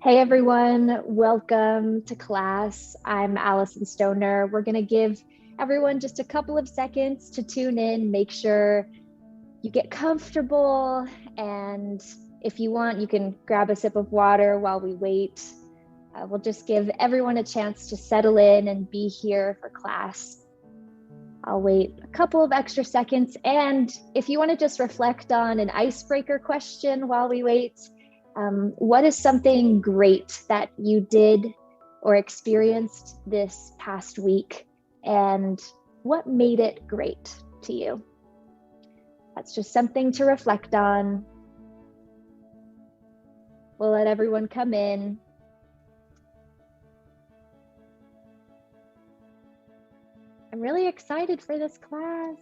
Hey everyone, welcome to class. I'm Alyson Stoner. We're going to give everyone just a couple of seconds to tune in, make sure you get comfortable, and if you want, you can grab a sip of water while we wait. We'll just give everyone a chance to settle in and be here for class. I'll wait a couple of extra seconds, and if you want to just reflect on an icebreaker question while we wait, what is something great that you did or experienced this past week, and what made it great to you? That's just something to reflect on. We'll let everyone come in. I'm really excited for this class.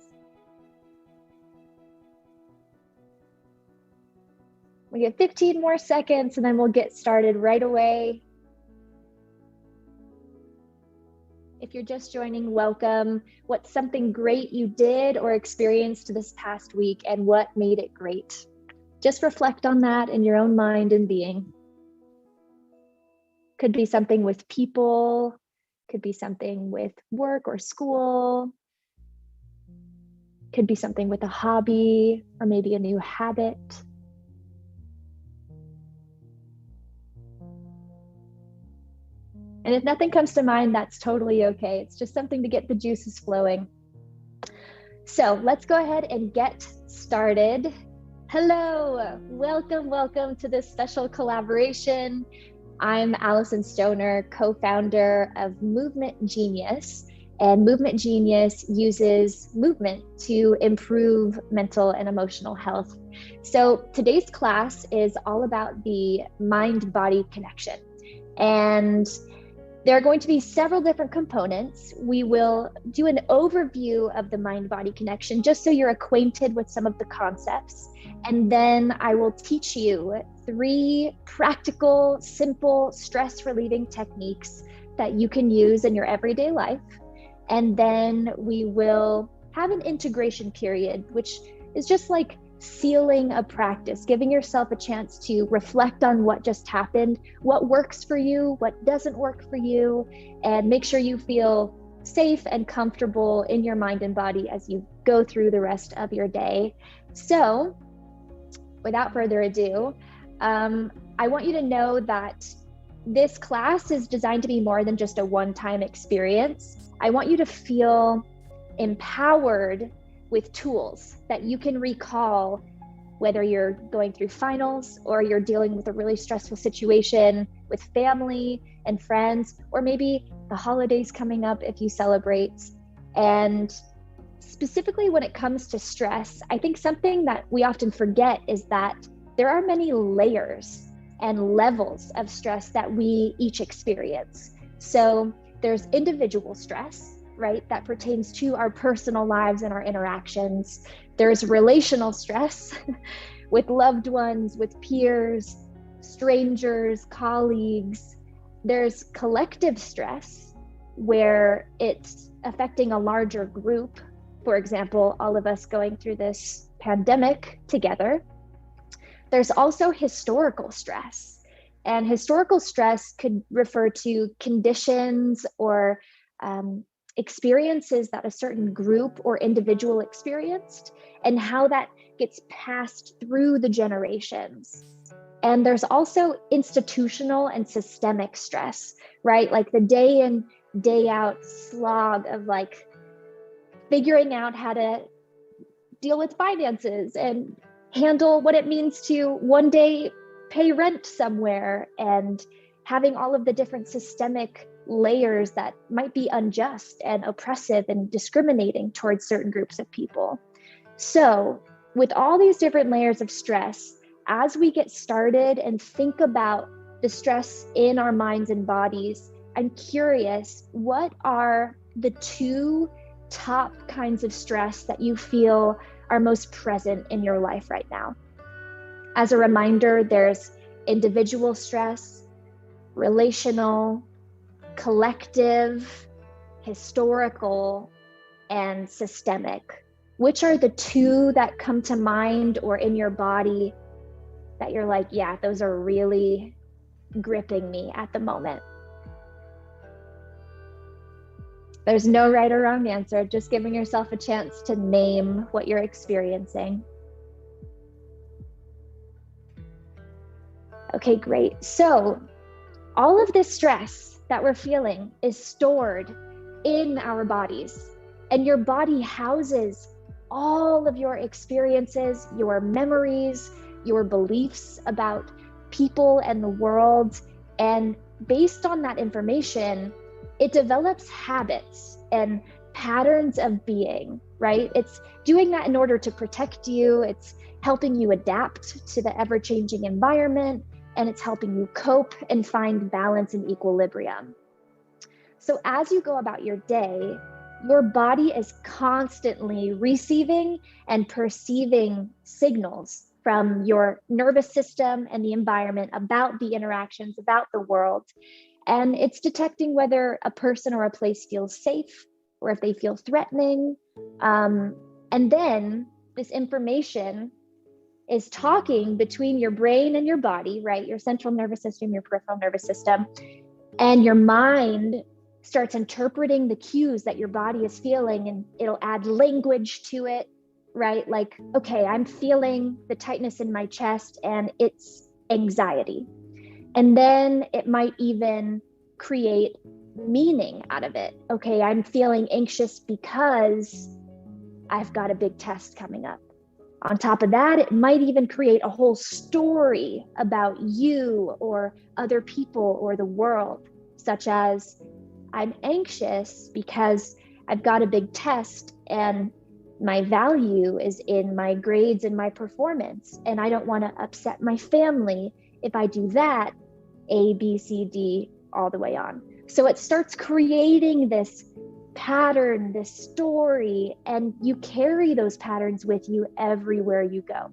We get 15 more seconds and then we'll get started right away. If you're just joining, welcome. What's something great you did or experienced this past week, and what made it great? Just reflect on that in your own mind and being. Could be something with people, could be something with work or school, could be something with a hobby or maybe a new habit. And if nothing comes to mind, that's totally okay. It's just something to get the juices flowing. So let's go ahead and get started. Hello, welcome to this special collaboration. I'm Alyson Stoner, co-founder of Movement Genius, and Movement Genius uses movement to improve mental and emotional health. So today's class is all about the mind-body connection. And there are going to be several different components. We will do an overview of the mind-body connection just so you're acquainted with some of the concepts. And then I will teach you 3 practical, simple, stress-relieving techniques that you can use in your everyday life. And then we will have an integration period, which is just like sealing a practice, giving yourself a chance to reflect on what just happened, what works for you, what doesn't work for you, and make sure you feel safe and comfortable in your mind and body as you go through the rest of your day. So without further ado, I want you to know that this class is designed to be more than just a one-time experience. I want you to feel empowered with tools that you can recall, whether you're going through finals or you're dealing with a really stressful situation with family and friends, or maybe the holidays coming up if you celebrate. And specifically when it comes to stress, I think something that we often forget is that there are many layers and levels of stress that we each experience. So there's individual stress, right? That pertains to our personal lives and our interactions. There's relational stress with loved ones, with peers, strangers, colleagues. There's collective stress where it's affecting a larger group. For example, all of us going through this pandemic together. There's also historical stress. And historical stress could refer to conditions or experiences that a certain group or individual experienced and how that gets passed through the generations. And there's also institutional and systemic stress, right? Like the day in, day out slog of like figuring out how to deal with finances and handle what it means to one day pay rent somewhere, and having all of the different systemic layers that might be unjust and oppressive and discriminating towards certain groups of people. So with all these different layers of stress, as we get started and think about the stress in our minds and bodies, I'm curious, what are the 2 top kinds of stress that you feel are most present in your life right now? As a reminder, there's individual stress, relational, collective, historical, and systemic. Which are the 2 that come to mind or in your body that you're like, yeah, those are really gripping me at the moment? There's no right or wrong answer, just giving yourself a chance to name what you're experiencing. Okay, great. So all of this stress that we're feeling is stored in our bodies, and your body houses all of your experiences, your memories, your beliefs about people and the world. And based on that information, it develops habits and patterns of being, right? It's doing that in order to protect you. It's helping you adapt to the ever-changing environment, and it's helping you cope and find balance and equilibrium. So as you go about your day, your body is constantly receiving and perceiving signals from your nervous system and the environment about the interactions, about the world. And it's detecting whether a person or a place feels safe or if they feel threatening. And then this information is talking between your brain and your body, right? Your central nervous system, your peripheral nervous system, and your mind starts interpreting the cues that your body is feeling, and it'll add language to it, right? Like, okay, I'm feeling the tightness in my chest and it's anxiety. And then it might even create meaning out of it. Okay, I'm feeling anxious because I've got a big test coming up. On top of that, it might even create a whole story about you or other people or the world, such as, I'm anxious because I've got a big test and my value is in my grades and my performance, and I don't want to upset my family if I do that, A, B, C, D, all the way on. So it starts creating this pattern, this story, and you carry those patterns with you everywhere you go.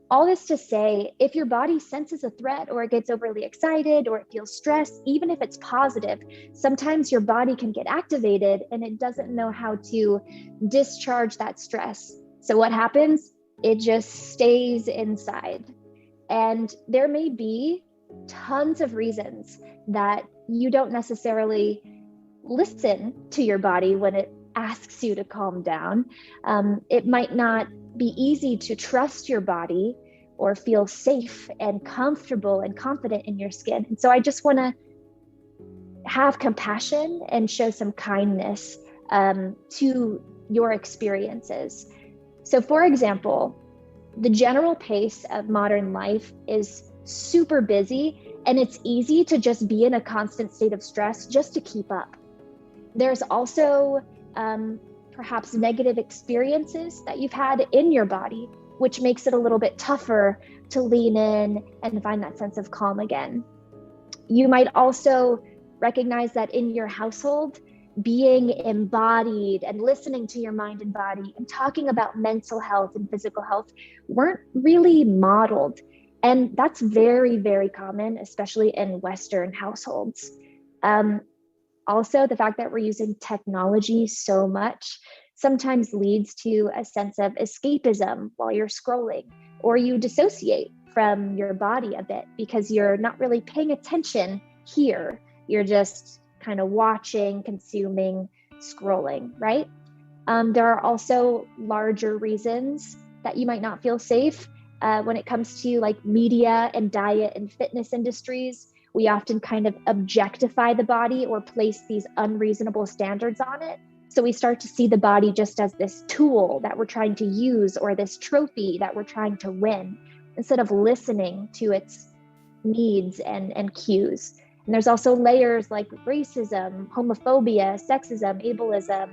All this to say, if your body senses a threat or it gets overly excited or it feels stressed, even if it's positive, sometimes your body can get activated and it doesn't know how to discharge that stress. So what happens? It just stays inside. And there may be tons of reasons that you don't necessarily listen to your body when it asks you to calm down. It might not be easy to trust your body or feel safe and comfortable and confident in your skin. And so I just want to have compassion and show some kindness to your experiences. So for example, the general pace of modern life is super busy, and it's easy to just be in a constant state of stress just to keep up. There's also perhaps negative experiences that you've had in your body, which makes it a little bit tougher to lean in and find that sense of calm again. You might also recognize that in your household, being embodied and listening to your mind and body and talking about mental health and physical health weren't really modeled. And that's very, very common, especially in Western households. Also, the fact that we're using technology so much sometimes leads to a sense of escapism while you're scrolling, or you dissociate from your body a bit because you're not really paying attention here. You're just kind of watching, consuming, scrolling, right? There are also larger reasons that you might not feel safe when it comes to like media and diet and fitness industries. We often kind of objectify the body or place these unreasonable standards on it. So we start to see the body just as this tool that we're trying to use or this trophy that we're trying to win, instead of listening to its needs and cues. And there's also layers like racism, homophobia, sexism, ableism,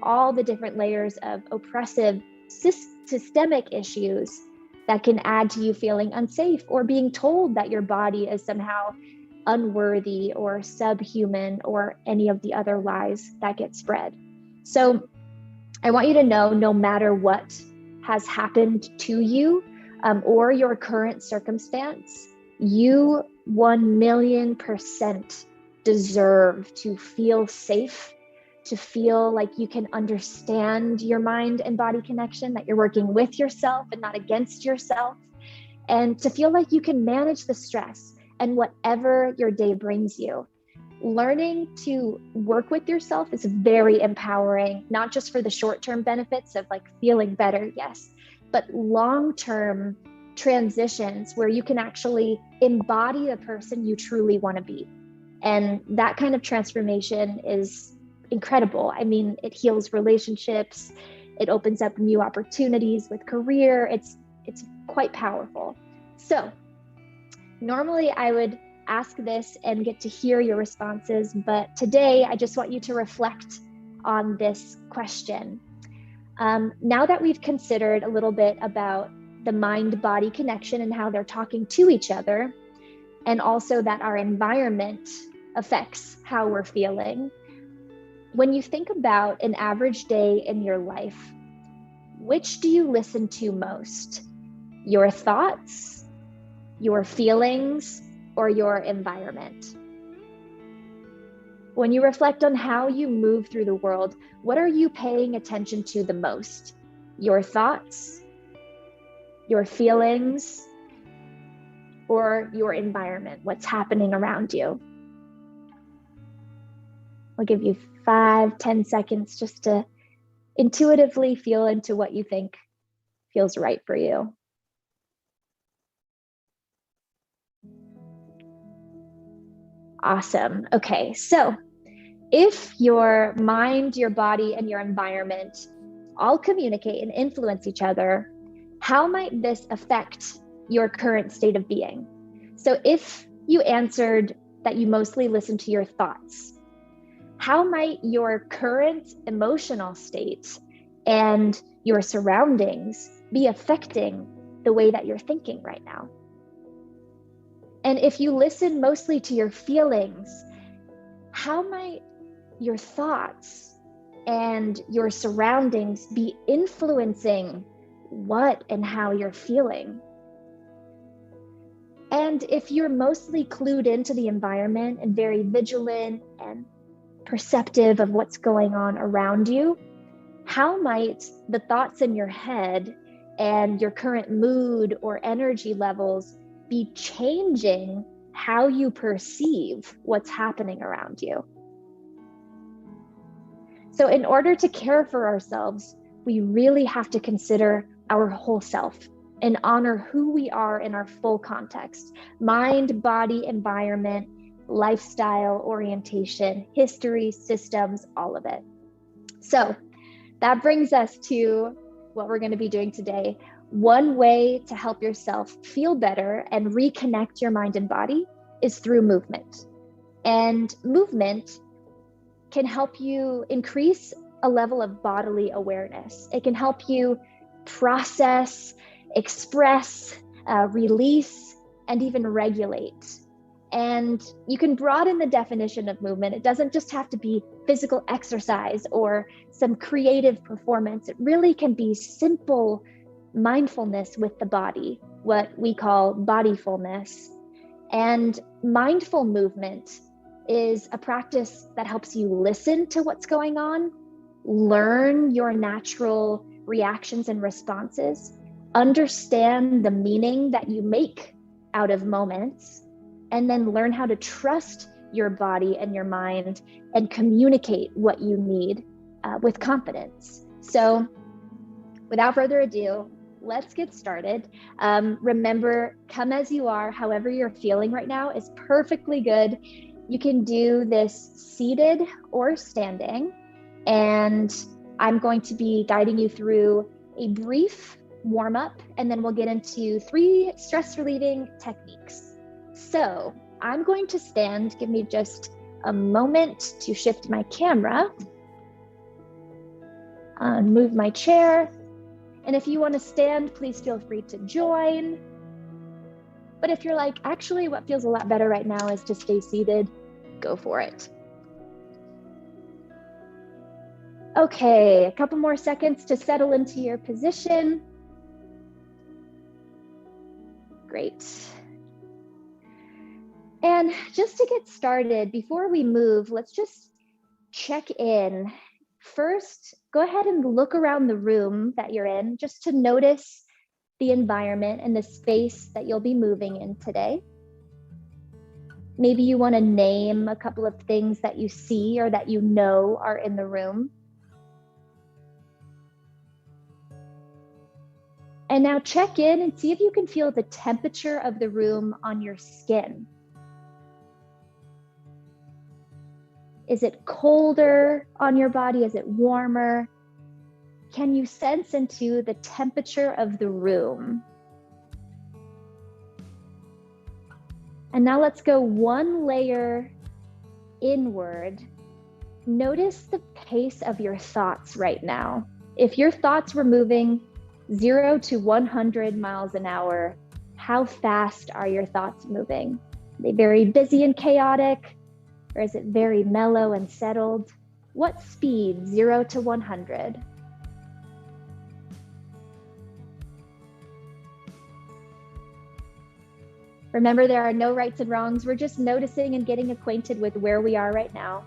all the different layers of oppressive systemic issues that can add to you feeling unsafe or being told that your body is somehow unworthy or subhuman or any of the other lies that get spread. So I want you to know, no matter what has happened to you or your current circumstance, you 1,000,000% deserve to feel safe, to feel like you can understand your mind and body connection, that you're working with yourself and not against yourself, and to feel like you can manage the stress and whatever your day brings you. Learning to work with yourself is very empowering, not just for the short-term benefits of like feeling better, yes, but long-term transitions where you can actually embody the person you truly want to be. And that kind of transformation is incredible. I mean, it heals relationships, it opens up new opportunities with career. It's quite powerful. So normally I would ask this and get to hear your responses, but today I just want you to reflect on this question. Now that we've considered a little bit about the mind-body connection and how they're talking to each other, and also that our environment affects how we're feeling, when you think about an average day in your life, which do you listen to most? Your thoughts, your feelings, or your environment? When you reflect on how you move through the world, what are you paying attention to the most? Your thoughts, your feelings, or your environment, what's happening around you? I'll give you 5-10 seconds just to intuitively feel into what you think feels right for you. Awesome. Okay, so if your mind, your body, and your environment all communicate and influence each other, how might this affect your current state of being? So if you answered that you mostly listen to your thoughts, how might your current emotional state and your surroundings be affecting the way that you're thinking right now? And if you listen mostly to your feelings, how might your thoughts and your surroundings be influencing what and how you're feeling? And if you're mostly clued into the environment and very vigilant and perceptive of what's going on around you, how might the thoughts in your head and your current mood or energy levels be changing how you perceive what's happening around you? So in order to care for ourselves, we really have to consider our whole self and honor who we are in our full context: mind, body, environment, lifestyle, orientation, history, systems, all of it. So that brings us to what we're going to be doing today. One way to help yourself feel better and reconnect your mind and body is through movement. And movement can help you increase a level of bodily awareness. It can help you process, express, release, and even regulate. And you can broaden the definition of movement. It doesn't just have to be physical exercise or some creative performance. It really can be simple mindfulness with the body, what we call bodyfulness. And mindful movement is a practice that helps you listen to what's going on, learn your natural reactions and responses, understand the meaning that you make out of moments, and then learn how to trust your body and your mind and communicate what you need with confidence. So without further ado, let's get started. Remember, come as you are. However you're feeling right now is perfectly good. You can do this seated or standing, and I'm going to be guiding you through a brief warm up, and then we'll get into 3 stress relieving techniques. So I'm going to stand. Give me just a moment to shift my camera, move my chair. And if you want to stand, please feel free to join. But if you're like, actually, what feels a lot better right now is to stay seated, go for it. Okay, a couple more seconds to settle into your position. Great. And just to get started, before we move, let's just check in. First, go ahead and look around the room that you're in, just to notice the environment and the space that you'll be moving in today. Maybe you want to name a couple of things that you see or that you know are in the room. And now check in and see if you can feel the temperature of the room on your skin. Is it colder on your body? Is it warmer? Can you sense into the temperature of the room? And now let's go one layer inward. Notice the pace of your thoughts right now. If your thoughts were moving 0 to 100 miles an hour, how fast are your thoughts moving? Are they very busy and chaotic? Or is it very mellow and settled? What speed, 0 to 100? Remember, there are no rights and wrongs. We're just noticing and getting acquainted with where we are right now.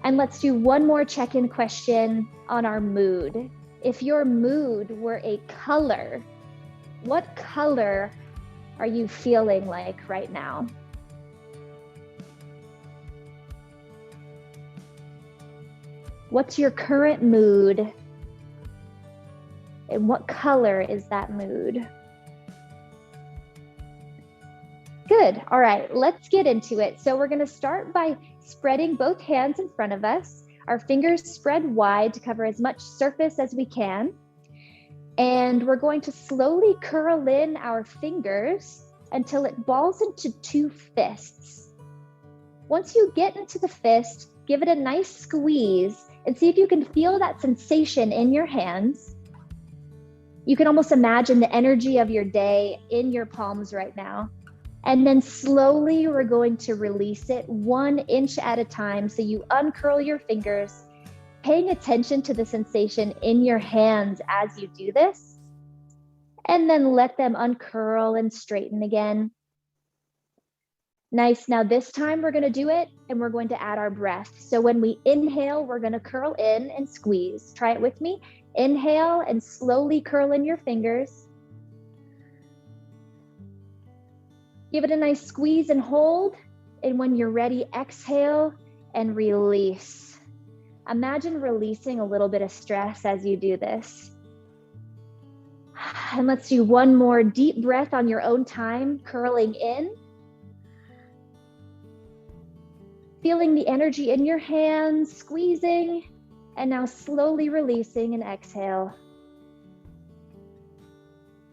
And let's do one more check-in question on our mood. If your mood were a color, what color are you feeling like right now? What's your current mood? And what color is that mood? Good. All right, let's get into it. So we're going to start by spreading both hands in front of us. Our fingers spread wide to cover as much surface as we can. And we're going to slowly curl in our fingers until it balls into 2 fists. Once you get into the fist, give it a nice squeeze and see if you can feel that sensation in your hands. You can almost imagine the energy of your day in your palms right now. And then slowly we're going to release it 1 inch at a time. So you uncurl your fingers, paying attention to the sensation in your hands as you do this, and then let them uncurl and straighten again. Nice. Now this time we're going to do it and we're going to add our breath. So when we inhale, we're going to curl in and squeeze. Try it with me. Inhale and slowly curl in your fingers. Give it a nice squeeze and hold. And when you're ready, exhale and release. Imagine releasing a little bit of stress as you do this. And let's do one more deep breath on your own time, curling in. Feeling the energy in your hands, squeezing, and now slowly releasing and exhale.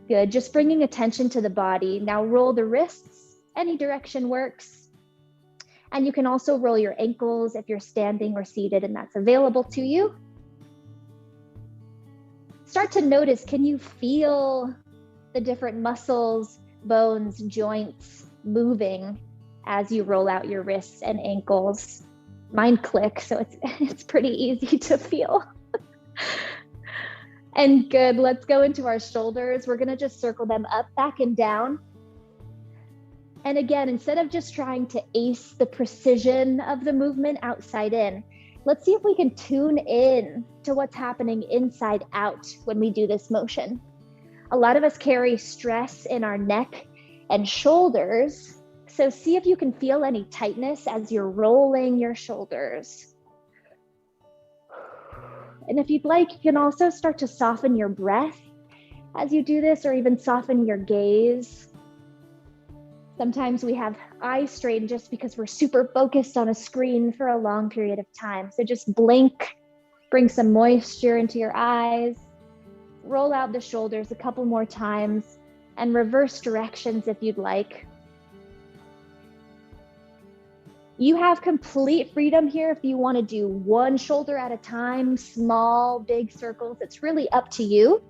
Good, just bringing attention to the body. Now roll the wrists, any direction works. And you can also roll your ankles if you're standing or seated and that's available to you. Start to notice, can you feel the different muscles, bones, joints moving as you roll out your wrists and ankles? Mine click, so it's pretty easy to feel. And good, let's go into our shoulders. We're gonna just circle them up, back and down. And again, instead of just trying to ace the precision of the movement outside in, let's see if we can tune in to what's happening inside out when we do this motion. A lot of us carry stress in our neck and shoulders. So see if you can feel any tightness as you're rolling your shoulders. And if you'd like, you can also start to soften your breath as you do this, or even soften your gaze. Sometimes we have eye strain just because we're super focused on a screen for a long period of time. So just blink, bring some moisture into your eyes, roll out the shoulders a couple more times, and reverse directions if you'd like. You have complete freedom here if you want to do one shoulder at a time, small, big circles. It's really up to you.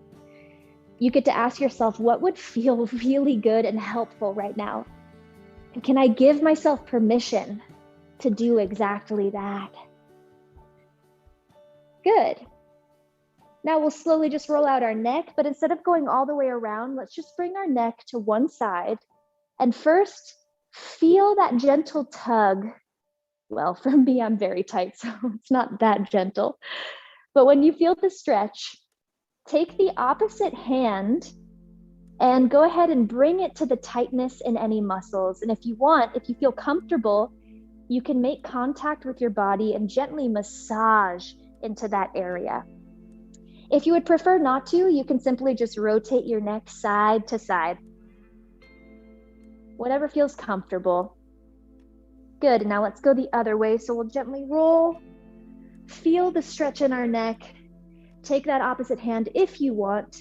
You get to ask yourself, what would feel really good and helpful right now? And can I give myself permission to do exactly that? Good. Now we'll slowly just roll out our neck, but instead of going all the way around, let's just bring our neck to one side. And first, feel that gentle tug. Well, for me, I'm very tight, so it's not that gentle. But when you feel the stretch, take the opposite hand And go ahead and bring it to the tightness in any muscles. And if you want, if you feel comfortable, you can make contact with your body and gently massage into that area. If you would prefer not to, you can simply just rotate your neck side to side. Whatever feels comfortable. Good, now let's go the other way. So we'll gently roll, feel the stretch in our neck. Take that opposite hand if you want,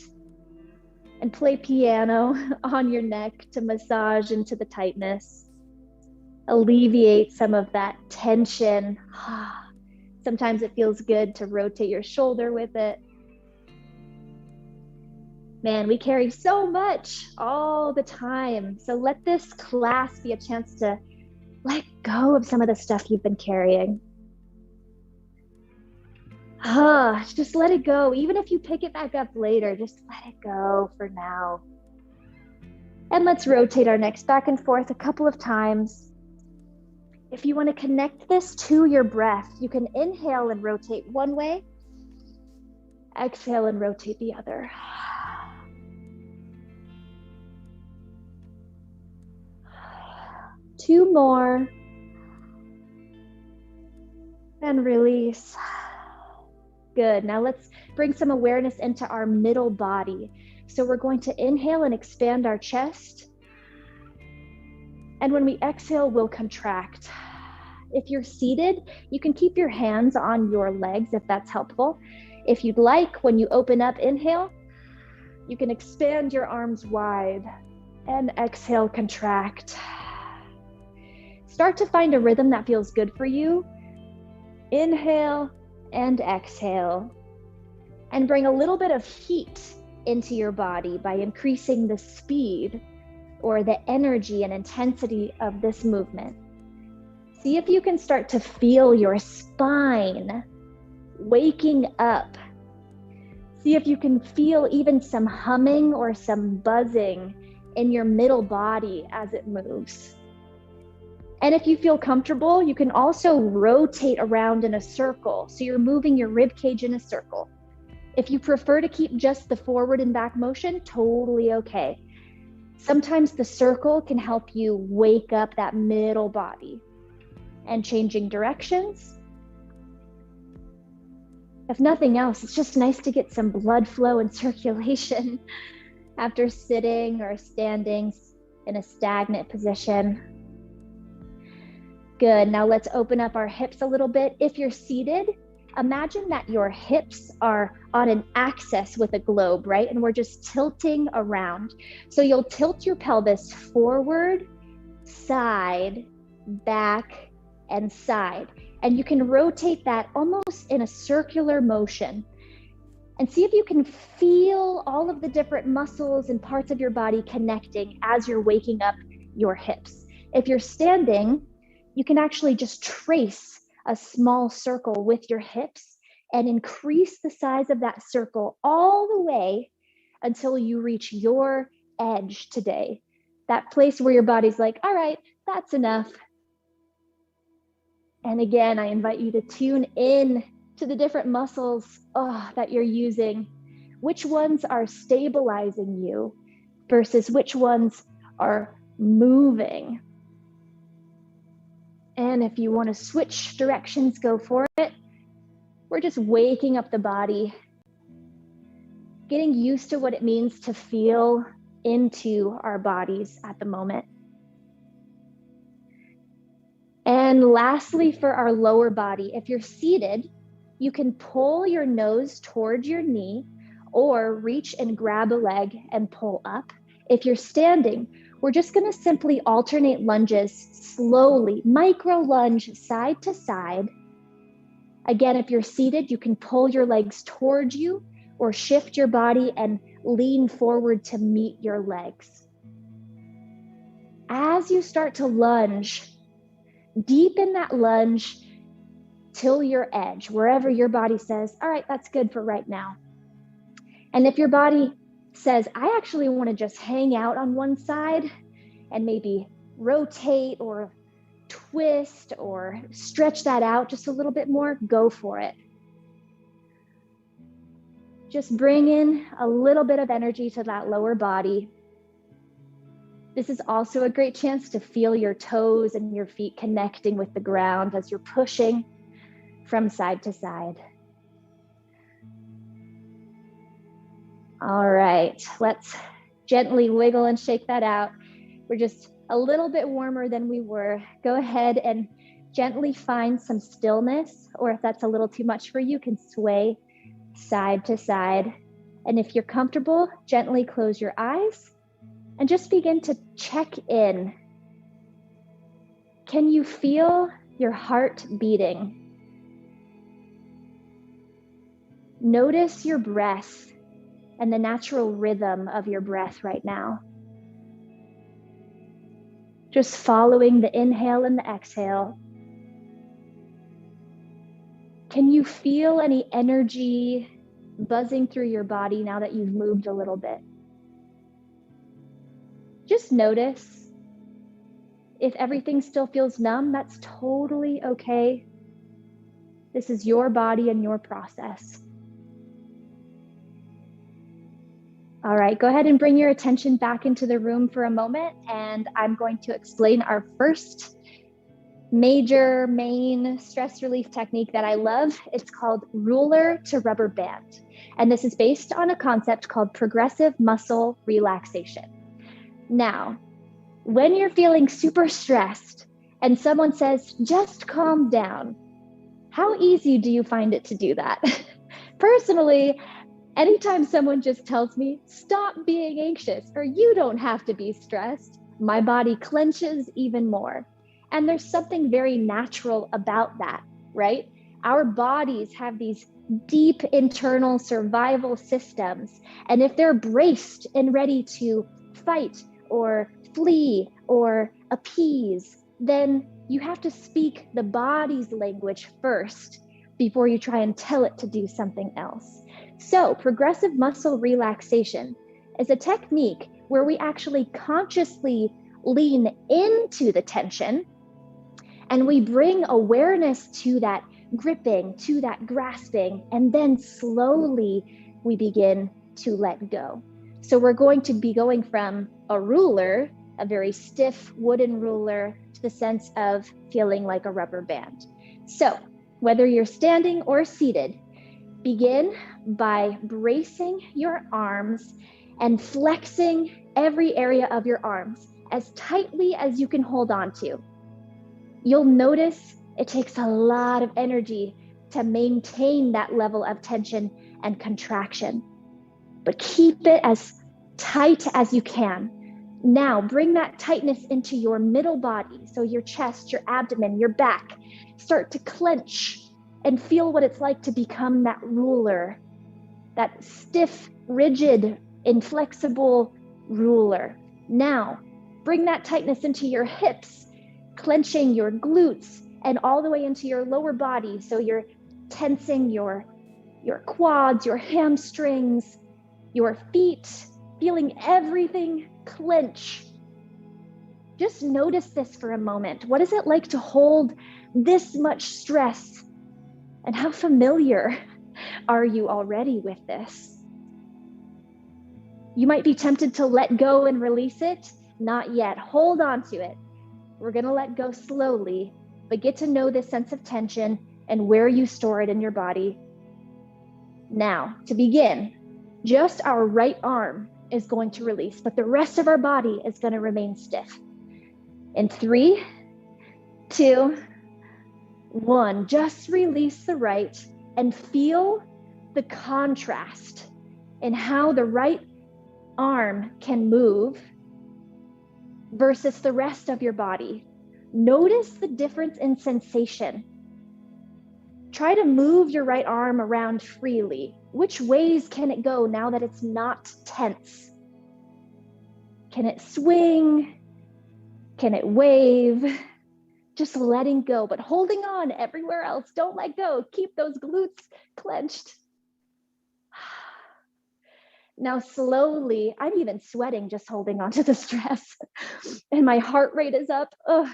and play piano on your neck to massage into the tightness. Alleviate some of that tension. Sometimes it feels good to rotate your shoulder with it. Man, we carry so much all the time. So let this class be a chance to let go of some of the stuff you've been carrying. Just let it go. Even if you pick it back up later, just let it go for now. And let's rotate our necks back and forth a couple of times. If you want to connect this to your breath, you can inhale and rotate one way, exhale and rotate the other. Two more. And release. Good. Now let's bring some awareness into our middle body. So we're going to inhale and expand our chest. And when we exhale, we'll contract. If you're seated, you can keep your hands on your legs if that's helpful. If you'd like, when you open up, inhale, you can expand your arms wide and exhale, contract. Start to find a rhythm that feels good for you. Inhale and exhale. And bring a little bit of heat into your body by increasing the speed or the energy and intensity of this movement. See if you can start to feel your spine waking up. See if you can feel even some humming or some buzzing in your middle body as it moves. And if you feel comfortable, you can also rotate around in a circle. So you're moving your rib cage in a circle. If you prefer to keep just the forward and back motion, totally okay. Sometimes the circle can help you wake up that middle body. And changing directions. If nothing else, it's just nice to get some blood flow and circulation after sitting or standing in a stagnant position. Good. Now let's open up our hips a little bit. If you're seated, imagine that your hips are on an axis with a globe, right? And we're just tilting around. So you'll tilt your pelvis forward, side, back, and side. And you can rotate that almost in a circular motion. And see if you can feel all of the different muscles and parts of your body connecting as you're waking up your hips. If you're standing, you can actually just trace a small circle with your hips and increase the size of that circle all the way until you reach your edge today. That place where your body's like, all right, that's enough. And again, I invite you to tune in to the different muscles that you're using. Which ones are stabilizing you versus which ones are moving. And if you want to switch directions, go for it. We're just waking up the body, getting used to what it means to feel into our bodies at the moment. And lastly, for our lower body, if you're seated, you can pull your nose towards your knee or reach and grab a leg and pull up. If you're standing, we're just going to simply alternate lunges slowly, micro lunge side to side. Again, if you're seated, you can pull your legs towards you or shift your body and lean forward to meet your legs. As you start to lunge, deepen that lunge till your edge, wherever your body says, all right, that's good for right now. And if your body says, I actually want to just hang out on one side and maybe rotate or twist or stretch that out just a little bit more, go for it. Just bring in a little bit of energy to that lower body. This is also a great chance to feel your toes and your feet connecting with the ground as you're pushing from side to side. All right, let's gently wiggle and shake that out. We're just a little bit warmer than we were. Go ahead and gently find some stillness, or if that's a little too much for you, can sway side to side. And if you're comfortable, gently close your eyes and just begin to check in. Can you feel your heart beating? Notice your breath and the natural rhythm of your breath right now. Just following the inhale and the exhale. Can you feel any energy buzzing through your body now that you've moved a little bit? Just notice. If everything still feels numb, that's totally okay. This is your body and your process. All right, go ahead and bring your attention back into the room for a moment, and I'm going to explain our first main stress relief technique that I love. It's called ruler to rubber band. And this is based on a concept called progressive muscle relaxation. Now, when you're feeling super stressed and someone says, just calm down, how easy do you find it to do that? Personally, anytime someone just tells me, stop being anxious, or you don't have to be stressed, my body clenches even more. And there's something very natural about that, right? Our bodies have these deep internal survival systems. And if they're braced and ready to fight or flee or appease, then you have to speak the body's language first before you try and tell it to do something else. So progressive muscle relaxation is a technique where we actually consciously lean into the tension and we bring awareness to that gripping, to that grasping, and then slowly we begin to let go. So we're going to be going from a ruler, a very stiff wooden ruler, to the sense of feeling like a rubber band. So whether you're standing or seated, begin by bracing your arms and flexing every area of your arms as tightly as you can hold on to. You'll notice it takes a lot of energy to maintain that level of tension and contraction, but keep it as tight as you can. Now bring that tightness into your middle body. So your chest, your abdomen, your back, start to clench and feel what it's like to become that ruler, that stiff, rigid, inflexible ruler. Now bring that tightness into your hips, clenching your glutes and all the way into your lower body. So you're tensing your quads, your hamstrings, your feet, feeling everything clench. Just notice this for a moment. What is it like to hold this much stress? And how familiar are you already with this? You might be tempted to let go and release it. Not yet. Hold on to it. We're going to let go slowly, but get to know this sense of tension and where you store it in your body. Now, to begin, just our right arm is going to release, but the rest of our body is going to remain stiff. In 3, 2, 1, just release the right and feel the contrast in how the right arm can move versus the rest of your body. Notice the difference in sensation. Try to move your right arm around freely. Which ways can it go now that it's not tense? Can it swing? Can it wave? Just letting go, but holding on everywhere else. Don't let go. Keep those glutes clenched. Now slowly, I'm even sweating just holding on to the stress and my heart rate is up. Ugh.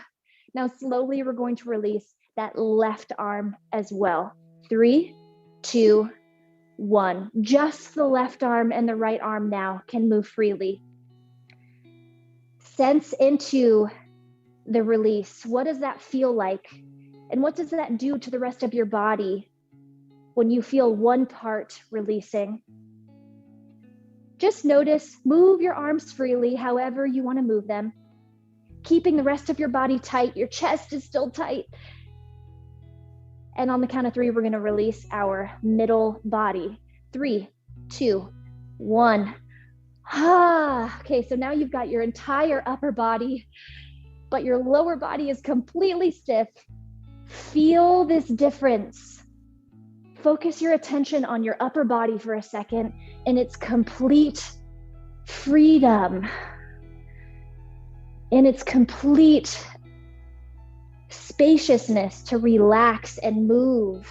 Now slowly we're going to release that left arm as well. 3, 2, 1. Just the left arm and the right arm now can move freely. sense into the release. What does that feel like? And what does that do to the rest of your body when you feel one part releasing? Just notice, move your arms freely, however you want to move them, keeping the rest of your body tight. Your chest is still tight. And on the count of 3, we're going to release our middle body. 3, 2, 1. Okay, so now you've got your entire upper body, but your lower body is completely stiff. Feel this difference. Focus your attention on your upper body for a second and its complete freedom, in its complete spaciousness to relax and move.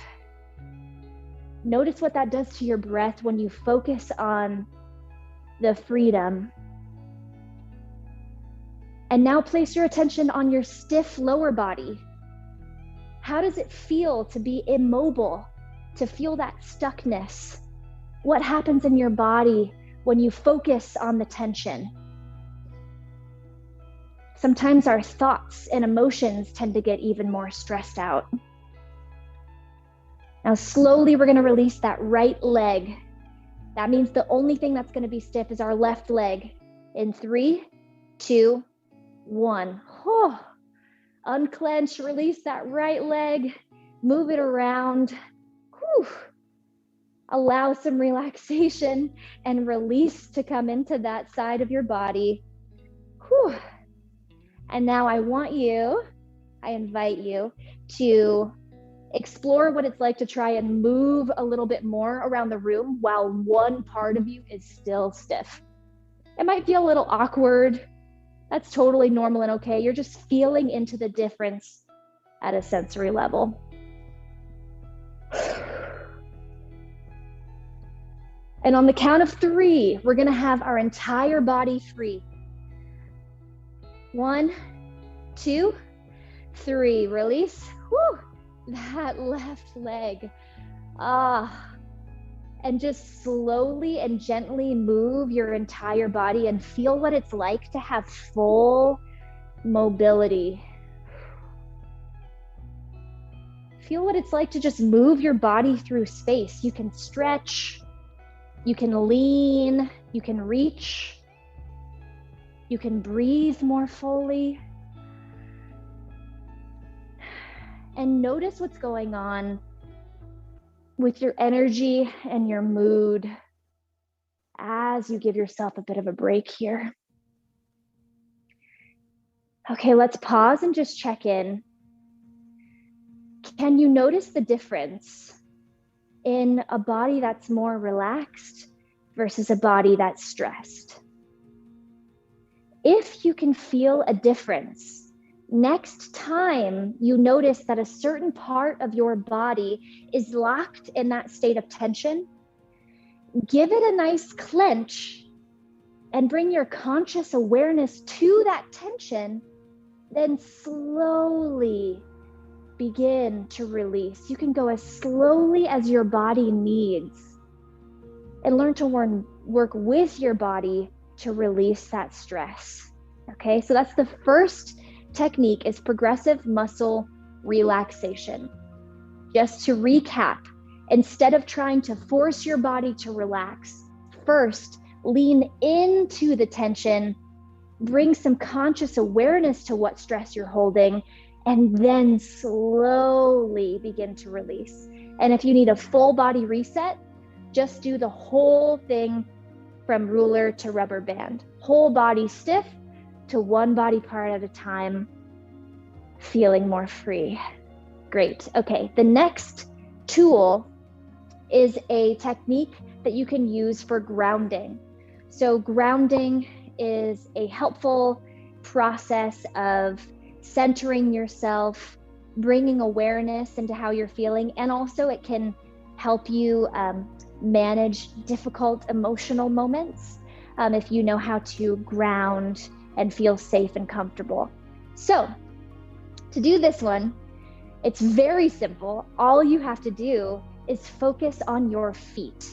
Notice what that does to your breath when you focus on the freedom. And now place your attention on your stiff lower body. How does it feel to be immobile, to feel that stuckness? What happens in your body when you focus on the tension? Sometimes our thoughts and emotions tend to get even more stressed out. Now, slowly, we're going to release that right leg. That means the only thing that's going to be stiff is our left leg. In 3, 2, 1. Oh, unclench, release that right leg, move it around. Whew. Allow some relaxation and release to come into that side of your body. Whew. And now I invite you to explore what it's like to try and move a little bit more around the room while one part of you is still stiff. It might feel a little awkward. That's totally normal and okay. You're just feeling into the difference at a sensory level. And on the count of 3, we're going to have our entire body free. 1, 2, 3. Release. Whew. That left leg. And just slowly and gently move your entire body and feel what it's like to have full mobility. Feel what it's like to just move your body through space. You can stretch, you can lean, you can reach, you can breathe more fully. And notice what's going on with your energy and your mood as you give yourself a bit of a break here. Okay, let's pause and just check in. Can you notice the difference in a body that's more relaxed versus a body that's stressed? If you can feel a difference, next time you notice that a certain part of your body is locked in that state of tension, give it a nice clench and bring your conscious awareness to that tension, then slowly begin to release. You can go as slowly as your body needs and learn to work with your body to release that stress. Okay, so that's the first technique, is progressive muscle relaxation. Just to recap, instead of trying to force your body to relax, first lean into the tension, bring some conscious awareness to what stress you're holding, and then slowly begin to release. And if you need a full body reset, just do the whole thing from ruler to rubber band. Whole body stiff to one body part at a time, feeling more free. Great. Okay, the next tool is a technique that you can use for grounding. So grounding is a helpful process of centering yourself, bringing awareness into how you're feeling, and also it can help you manage difficult emotional moments if you know how to ground and feel safe and comfortable. So to do this one, it's very simple. All you have to do is focus on your feet,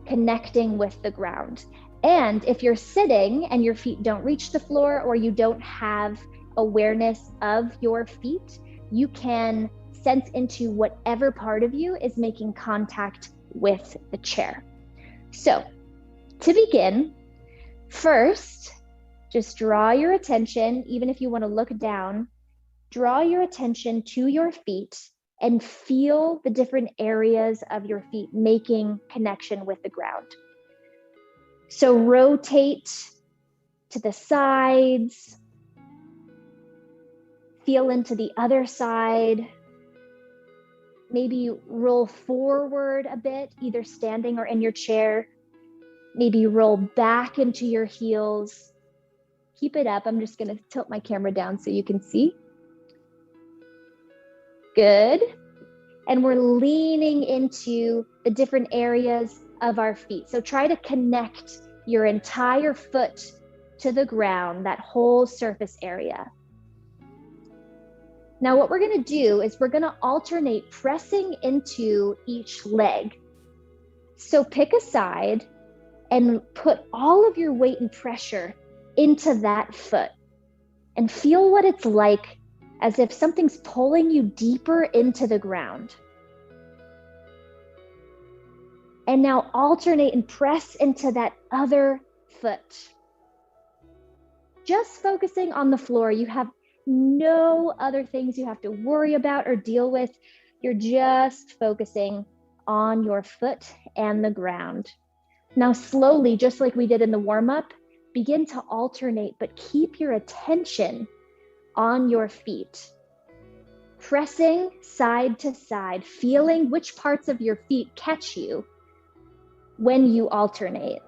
connecting with the ground. And if you're sitting and your feet don't reach the floor, or you don't have awareness of your feet, you can sense into whatever part of you is making contact with the chair. So to begin, first, just draw your attention, even if you want to look down, draw your attention to your feet and feel the different areas of your feet making connection with the ground. So rotate to the sides, feel into the other side. Maybe roll forward a bit, either standing or in your chair. Maybe roll back into your heels. Keep it up. I'm just going to tilt my camera down so you can see. Good. And we're leaning into the different areas of our feet. So try to connect your entire foot to the ground, that whole surface area. Now what we're going to do is we're going to alternate pressing into each leg. So pick a side and put all of your weight and pressure into that foot and feel what it's like, as if something's pulling you deeper into the ground. And now alternate and press into that other foot. Just focusing on the floor. You have no other things you have to worry about or deal with. You're just focusing on your foot and the ground. Now slowly, just like we did in the warm-up, begin to alternate, but keep your attention on your feet. Pressing side to side, feeling which parts of your feet catch you when you alternate.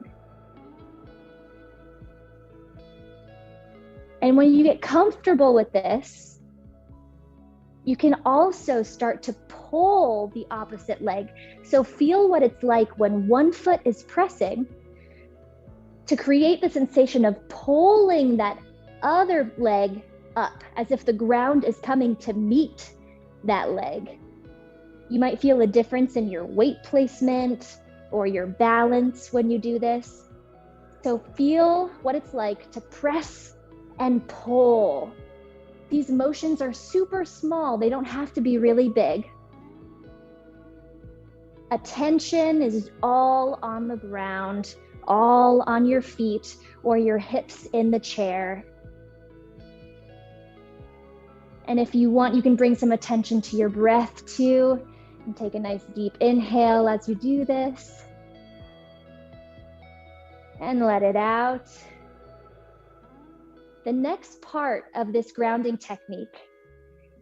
And when you get comfortable with this, you can also start to pull the opposite leg. So feel what it's like when one foot is pressing, to create the sensation of pulling that other leg up, as if the ground is coming to meet that leg. You might feel a difference in your weight placement or your balance when you do this. So feel what it's like to press and pull. These motions are super small. They don't have to be really big. Attention is all on the ground, all on your feet or your hips in the chair. And if you want, you can bring some attention to your breath too, and take a nice deep inhale as you do this. And let it out. The next part of this grounding technique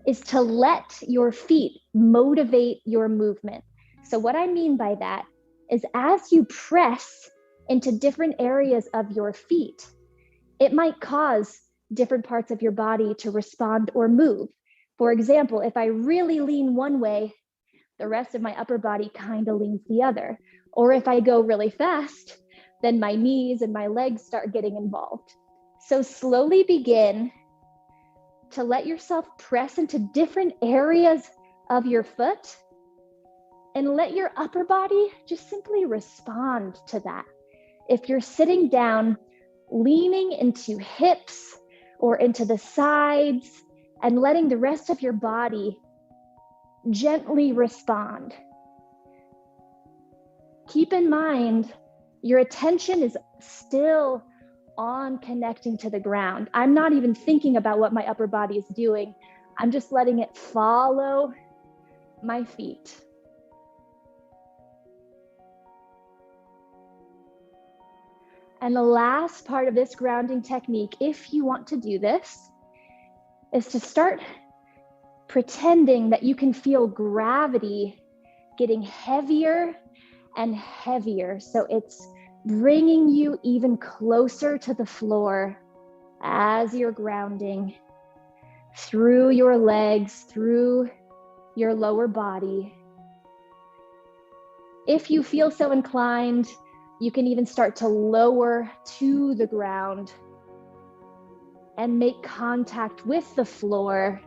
is to let your feet motivate your movement. So what I mean by that is, as you press into different areas of your feet, it might cause different parts of your body to respond or move. For example, if I really lean one way, the rest of my upper body kind of leans the other. Or if I go really fast, then my knees and my legs start getting involved. So slowly begin to let yourself press into different areas of your foot and let your upper body just simply respond to that. If you're sitting down, leaning into hips or into the sides and letting the rest of your body gently respond. Keep in mind, your attention is still on connecting to the ground. I'm not even thinking about what my upper body is doing. I'm just letting it follow my feet. And the last part of this grounding technique, if you want to do this, is to start pretending that you can feel gravity getting heavier and heavier. So it's bringing you even closer to the floor as you're grounding through your legs, through your lower body. If you feel so inclined, you can even start to lower to the ground and make contact with the floor.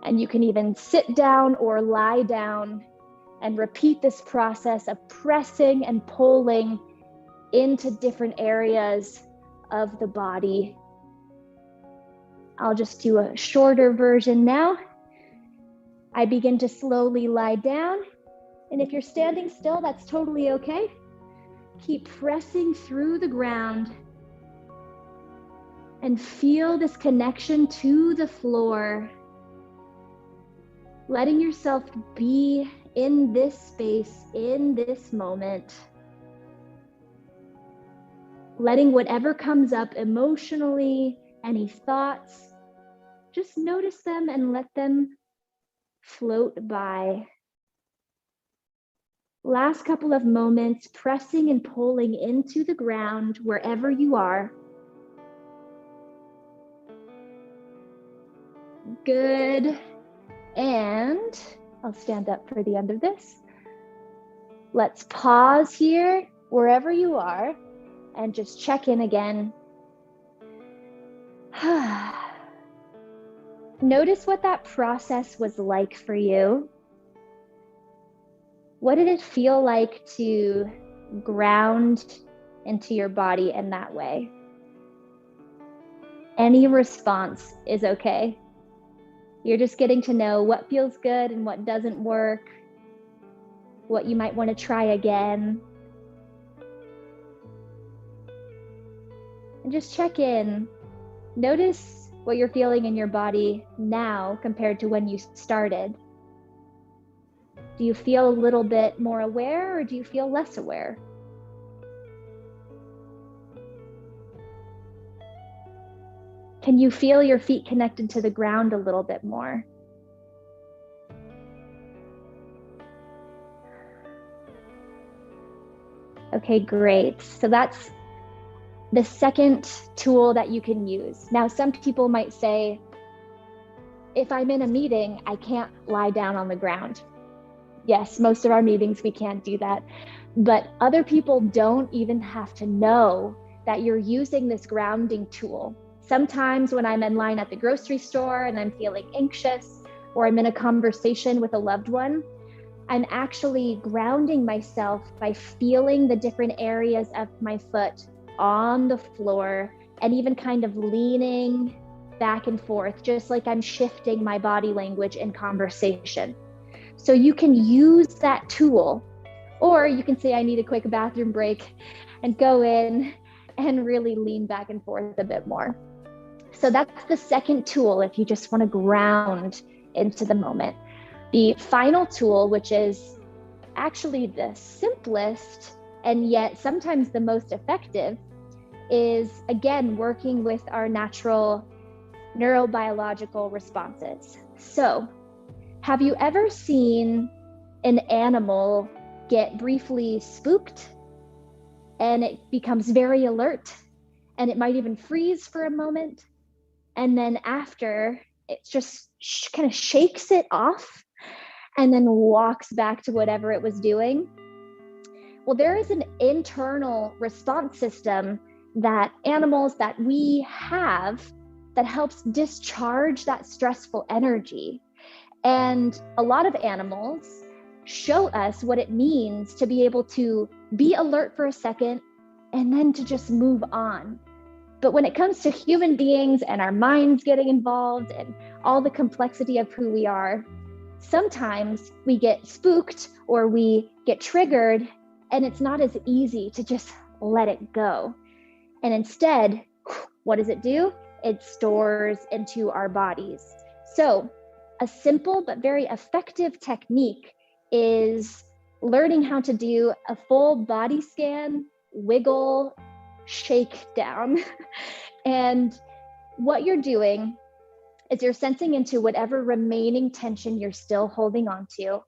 And you can even sit down or lie down and repeat this process of pressing and pulling into different areas of the body. I'll just do a shorter version now. I begin to slowly lie down. And if you're standing still, that's totally okay. Keep pressing through the ground and feel this connection to the floor. Letting yourself be in this space, in this moment. Letting whatever comes up emotionally, any thoughts, just notice them and let them float by. Last couple of moments, pressing and pulling into the ground wherever you are. Good. And I'll stand up for the end of this. Let's pause here, wherever you are, and just check in again. Notice what that process was like for you. What did it feel like to ground into your body in that way? Any response is okay. You're just getting to know what feels good and what doesn't work, what you might want to try again. And just check in. Notice what you're feeling in your body now compared to when you started. Do you feel a little bit more aware or do you feel less aware? Can you feel your feet connected to the ground a little bit more? Okay, great. So that's the second tool that you can use. Now, some people might say, if I'm in a meeting, I can't lie down on the ground. Yes, most of our meetings, we can't do that. But other people don't even have to know that you're using this grounding tool. Sometimes when I'm in line at the grocery store and I'm feeling anxious, or I'm in a conversation with a loved one, I'm actually grounding myself by feeling the different areas of my foot on the floor and even kind of leaning back and forth, just like I'm shifting my body language in conversation. So you can use that tool, or you can say, I need a quick bathroom break, and go in and really lean back and forth a bit more. So that's the second tool if you just want to ground into the moment. The final tool, which is actually the simplest and yet sometimes the most effective, is again working with our natural neurobiological responses. So, have you ever seen an animal get briefly spooked and it becomes very alert and it might even freeze for a moment? And then after, it just kind of shakes it off and then walks back to whatever it was doing. Well, there is an internal response system that animals that we have that helps discharge that stressful energy. And a lot of animals show us what it means to be able to be alert for a second and then to just move on. But when it comes to human beings and our minds getting involved and all the complexity of who we are, sometimes we get spooked or we get triggered, and it's not as easy to just let it go. And instead, what does it do? It stores into our bodies. So a simple but very effective technique is learning how to do a full body scan, wiggle, shake down. And what you're doing is you're sensing into whatever remaining tension you're still holding on to,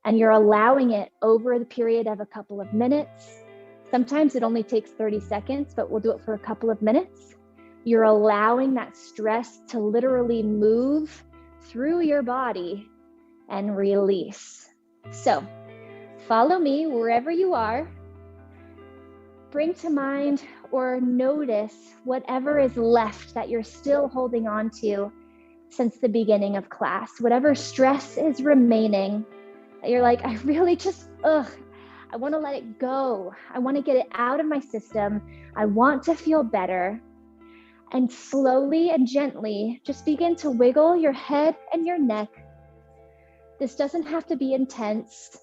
and you're allowing it over the period of a couple of minutes. Sometimes it only takes 30 seconds, but we'll do it for a couple of minutes. You're allowing that stress to literally move through your body and release. So follow me wherever you are. Bring to mind or notice whatever is left that you're still holding on to since the beginning of class. Whatever stress is remaining, that you're like, I really just, I want to let it go. I want to get it out of my system. I want to feel better. And slowly and gently, just begin to wiggle your head and your neck. This doesn't have to be intense.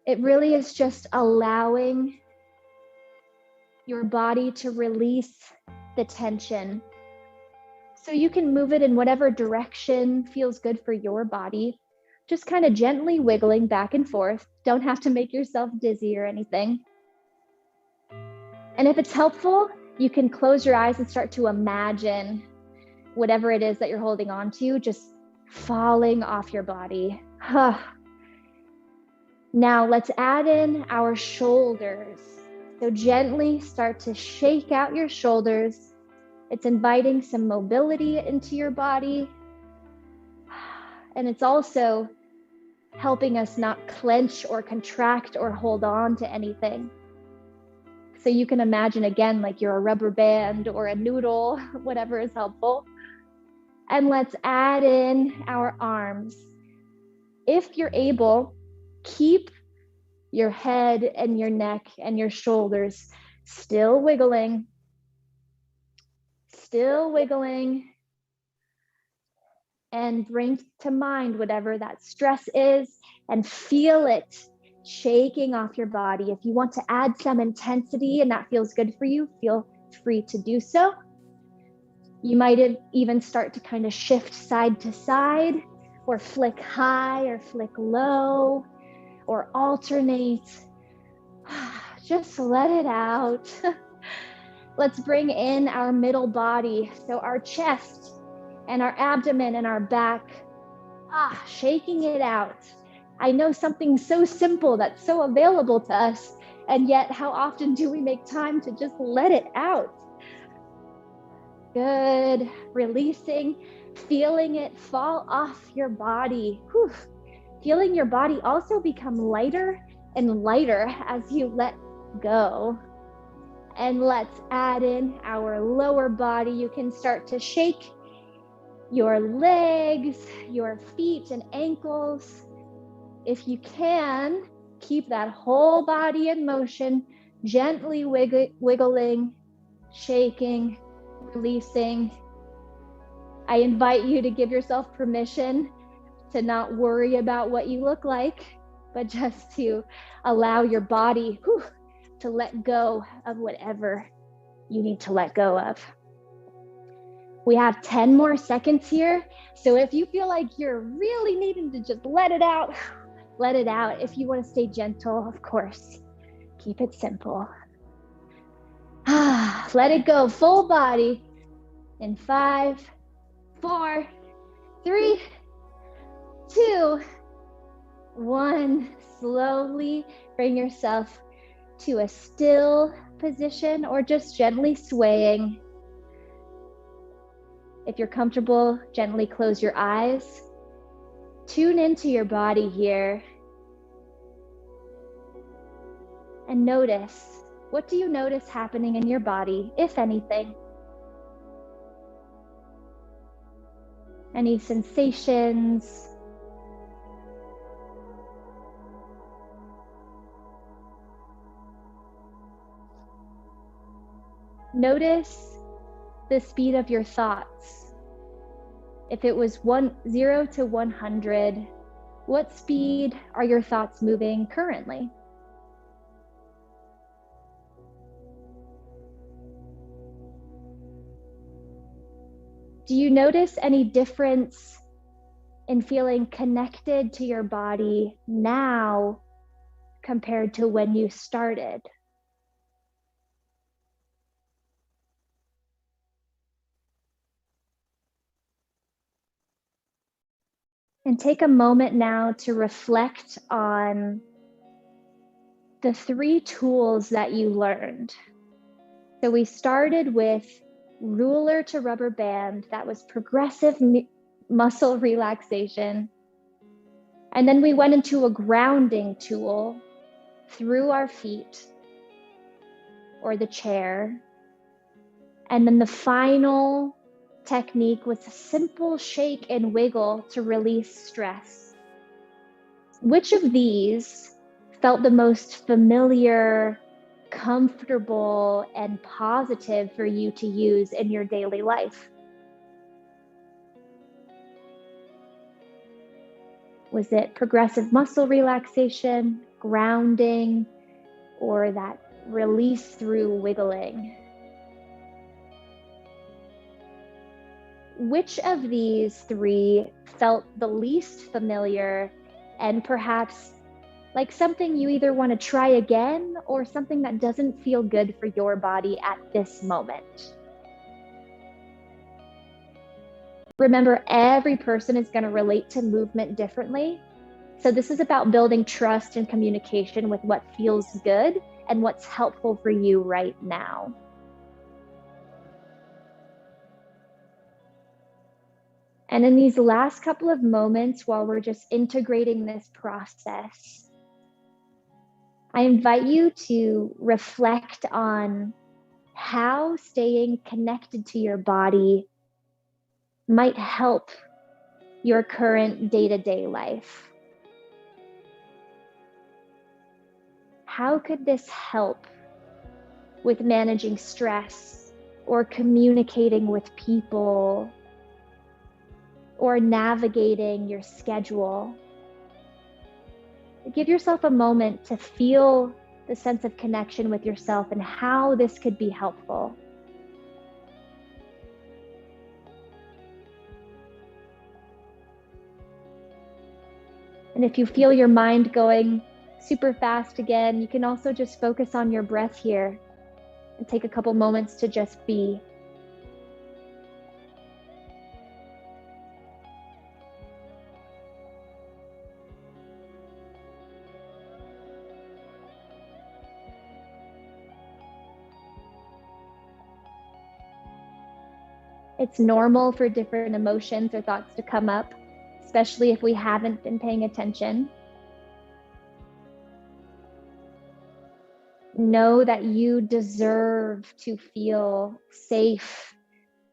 It really is just allowing your body to release the tension. So you can move it in whatever direction feels good for your body. Just kind of gently wiggling back and forth. Don't have to make yourself dizzy or anything. And if it's helpful, you can close your eyes and start to imagine whatever it is that you're holding on to just falling off your body. Now let's add in our shoulders. So gently start to shake out your shoulders. It's inviting some mobility into your body. And it's also helping us not clench or contract or hold on to anything. So you can imagine again, like you're a rubber band or a noodle, whatever is helpful. And let's add in our arms. If you're able, keep your head and your neck and your shoulders still wiggling, and bring to mind whatever that stress is and feel it shaking off your body. If you want to add some intensity and that feels good for you, feel free to do so. You might even start to kind of shift side to side, or flick high or flick low, or alternate. Just let it out. Let's bring in our middle body. So our chest and our abdomen and our back, shaking it out. I know something so simple that's so available to us, and yet how often do we make time to just let it out? Good. Releasing, feeling it fall off your body. Whew. Feeling your body also become lighter and lighter as you let go. And let's add in our lower body. You can start to shake your legs, your feet and ankles. If you can, keep that whole body in motion, gently wiggling, shaking, releasing. I invite you to give yourself permission to not worry about what you look like, but just to allow your body to let go of whatever you need to let go of. We have 10 more seconds here. So if you feel like you're really needing to just let it out, let it out. If you want to stay gentle, of course, keep it simple. Let it go, full body in 5, 4, 3, 2, 1. Slowly bring yourself to a still position or just gently swaying. If you're comfortable, gently close your eyes. Tune into your body here. And notice, what do you notice happening in your body, if anything? Any sensations? Notice the speed of your thoughts. If it was 0 to 100, what speed are your thoughts moving currently? Do you notice any difference in feeling connected to your body now compared to when you started? And take a moment now to reflect on the 3 tools that you learned. So we started with ruler to rubber band. That was progressive muscle relaxation. And then we went into a grounding tool through our feet or the chair. And then the final technique was a simple shake and wiggle to release stress. Which of these felt the most familiar, comfortable, and positive for you to use in your daily life? Was it progressive muscle relaxation, grounding, or that release through wiggling? Which of these three felt the least familiar and perhaps like something you either want to try again or something that doesn't feel good for your body at this moment? Remember, every person is going to relate to movement differently. So this is about building trust and communication with what feels good and what's helpful for you right now. And in these last couple of moments, while we're just integrating this process, I invite you to reflect on how staying connected to your body might help your current day-to-day life. How could this help with managing stress or communicating with people or navigating your schedule? Give yourself a moment to feel the sense of connection with yourself and how this could be helpful. And if you feel your mind going super fast again, you can also just focus on your breath here and take a couple moments to just be. It's normal for different emotions or thoughts to come up, especially if we haven't been paying attention. Know that you deserve to feel safe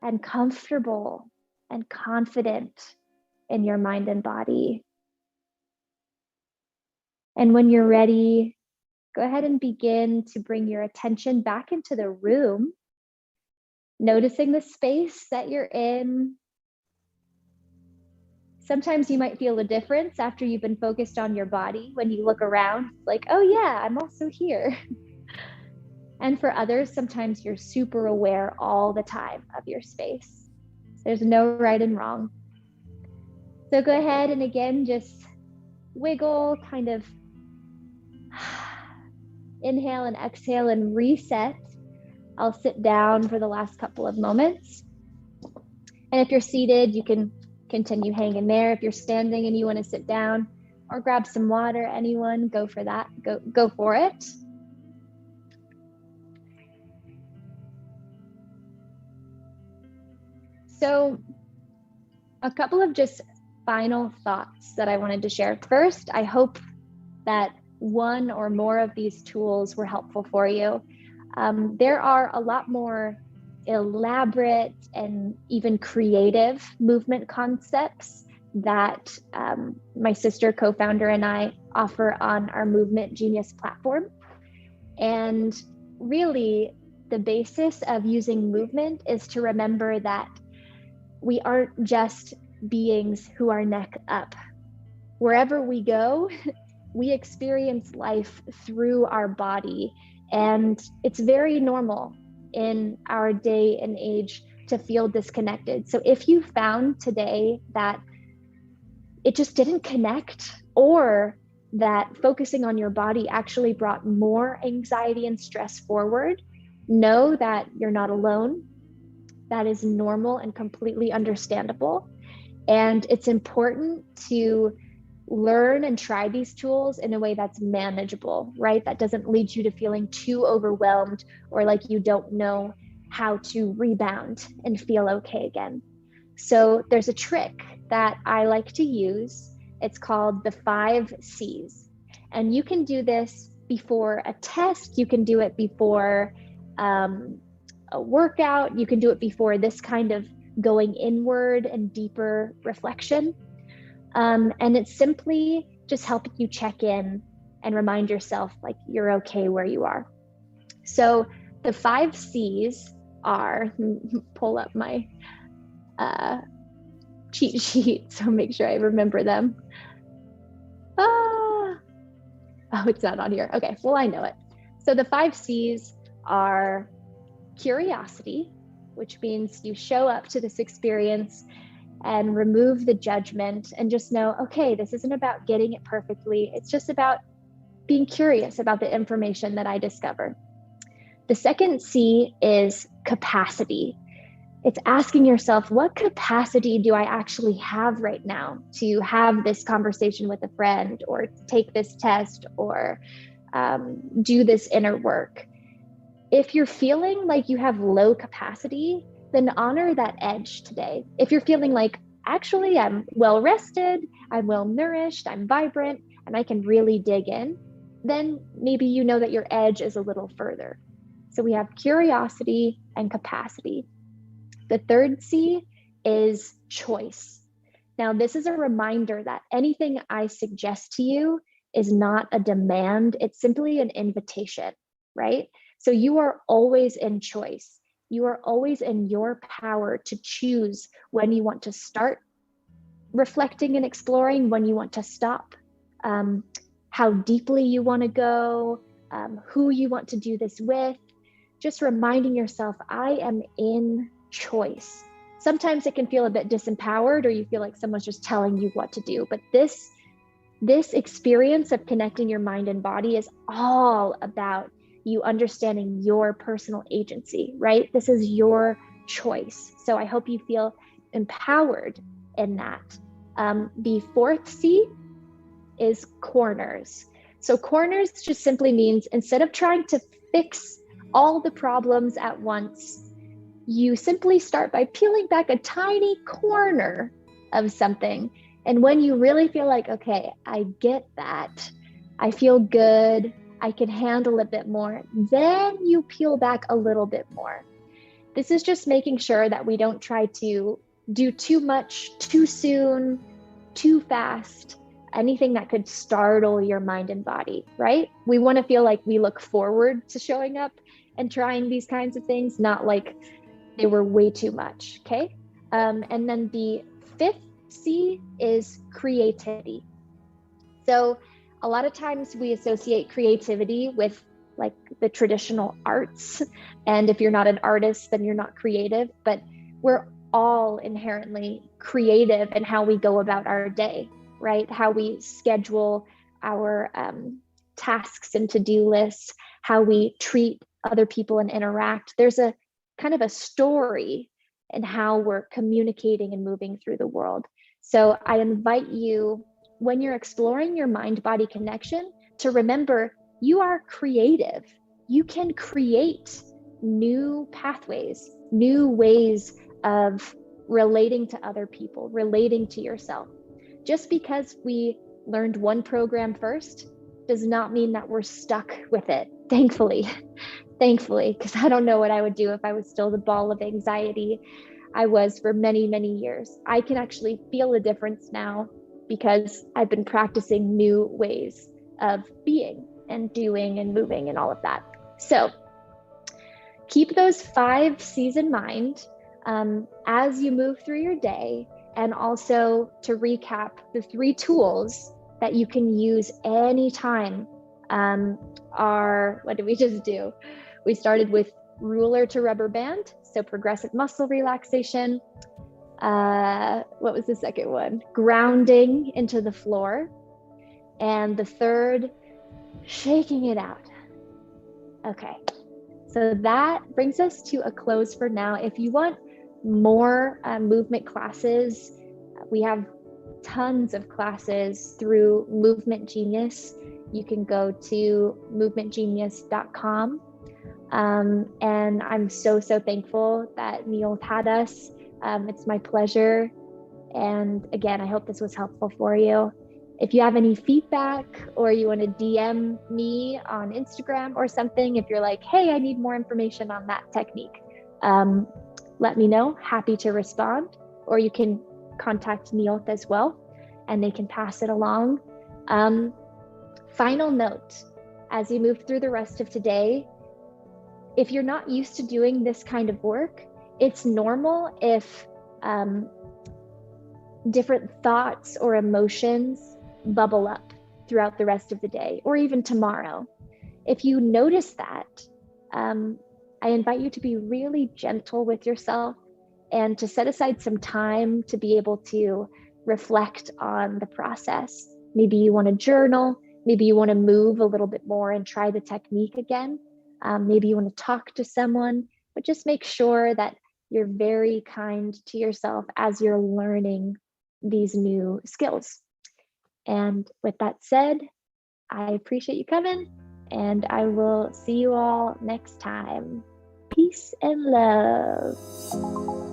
and comfortable and confident in your mind and body. And when you're ready, go ahead and begin to bring your attention back into the room, noticing the space that you're in. Sometimes you might feel a difference after you've been focused on your body. When you look around, like, oh yeah, I'm also here. And for others, sometimes you're super aware all the time of your space. There's no right and wrong. So go ahead and again, just wiggle, kind of inhale and exhale and reset. I'll sit down for the last couple of moments. And if you're seated, you can continue hanging there. If you're standing and you want to sit down or grab some water, anyone, go for that. Go for it. So a couple of just final thoughts that I wanted to share. First, I hope that one or more of these tools were helpful for you. There are a lot more elaborate and even creative movement concepts that my sister, co-founder, and I offer on our Movement Genius platform. And really, the basis of using movement is to remember that we aren't just beings who are neck up. Wherever we go, we experience life through our body. And it's very normal in our day and age to feel disconnected. So if you found today that it just didn't connect, or that focusing on your body actually brought more anxiety and stress forward, know that you're not alone. That is normal and completely understandable. And it's important to learn and try these tools in a way that's manageable, right? That doesn't lead you to feeling too overwhelmed or like you don't know how to rebound and feel okay again. So there's a trick that I like to use. It's called the 5 C's. And you can do this before a test. You can do it before a workout. You can do it before this kind of going inward and deeper reflection. And it's simply just helping you check in and remind yourself like you're okay where you are. So the 5 C's are, pull up my cheat sheet, so make sure I remember them. Oh, it's not on here. Okay, well, I know it. So the 5 C's are curiosity, which means you show up to this experience and remove the judgment and just know, okay, this isn't about getting it perfectly. It's just about being curious about the information that I discover. The second C is capacity. It's asking yourself, what capacity do I actually have right now to have this conversation with a friend, or take this test, or do this inner work? If you're feeling like you have low capacity, then honor that edge today. If you're feeling like, actually, I'm well rested, I'm well nourished, I'm vibrant, and I can really dig in, then maybe you know that your edge is a little further. So we have curiosity and capacity. The third C is choice. Now, this is a reminder that anything I suggest to you is not a demand, it's simply an invitation, right? So you are always in choice. You are always in your power to choose when you want to start reflecting and exploring, when you want to stop, how deeply you want to go, who you want to do this with. Just reminding yourself, I am in choice. Sometimes it can feel a bit disempowered, or you feel like someone's just telling you what to do. But this experience of connecting your mind and body is all about you understanding your personal agency, right? This is your choice. So I hope you feel empowered in that. The fourth C is corners. So corners just simply means, instead of trying to fix all the problems at once, you simply start by peeling back a tiny corner of something. And when you really feel like, okay, I get that, I feel good, I can handle a bit more, then you peel back a little bit more. This is just making sure that we don't try to do too much, too soon, too fast, anything that could startle your mind and body, right? We want to feel like we look forward to showing up and trying these kinds of things, not like they were way too much, okay? And then the fifth C is creativity. So a lot of times we associate creativity with like the traditional arts. And if you're not an artist, then you're not creative, but we're all inherently creative in how we go about our day, right? How we schedule our tasks and to-do lists, how we treat other people and interact. There's a kind of a story in how we're communicating and moving through the world. So I invite you, when you're exploring your mind-body connection, to remember you are creative. You can create new pathways, new ways of relating to other people, relating to yourself. Just because we learned one program first does not mean that we're stuck with it, thankfully, because I don't know what I would do if I was still the ball of anxiety I was for many, many years. I can actually feel a difference now because I've been practicing new ways of being and doing and moving and all of that. So keep those 5 C's in mind as you move through your day. And also, to recap, the 3 tools that you can use anytime are, what did we just do? We started with ruler to rubber band, so progressive muscle relaxation. What was the second one? Grounding into the floor. And the third, shaking it out. Okay, so that brings us to a close for now. If you want more movement classes, we have tons of classes through Movement Genius. You can go to movementgenius.com. And I'm so thankful that Neil had us. It's my pleasure. And again, I hope this was helpful for you. If you have any feedback, or you want to DM me on Instagram or something, if you're like, hey, I need more information on that technique, let me know. Happy to respond. Or you can contact Neil as well, and they can pass it along. Final note, as you move through the rest of today, if you're not used to doing this kind of work, it's normal if different thoughts or emotions bubble up throughout the rest of the day or even tomorrow. If you notice that, I invite you to be really gentle with yourself and to set aside some time to be able to reflect on the process. Maybe you want to journal, maybe you want to move a little bit more and try the technique again. Maybe you want to talk to someone, but just make sure that you're very kind to yourself as you're learning these new skills. And with that said, I appreciate you coming, and I will see you all next time. Peace and love.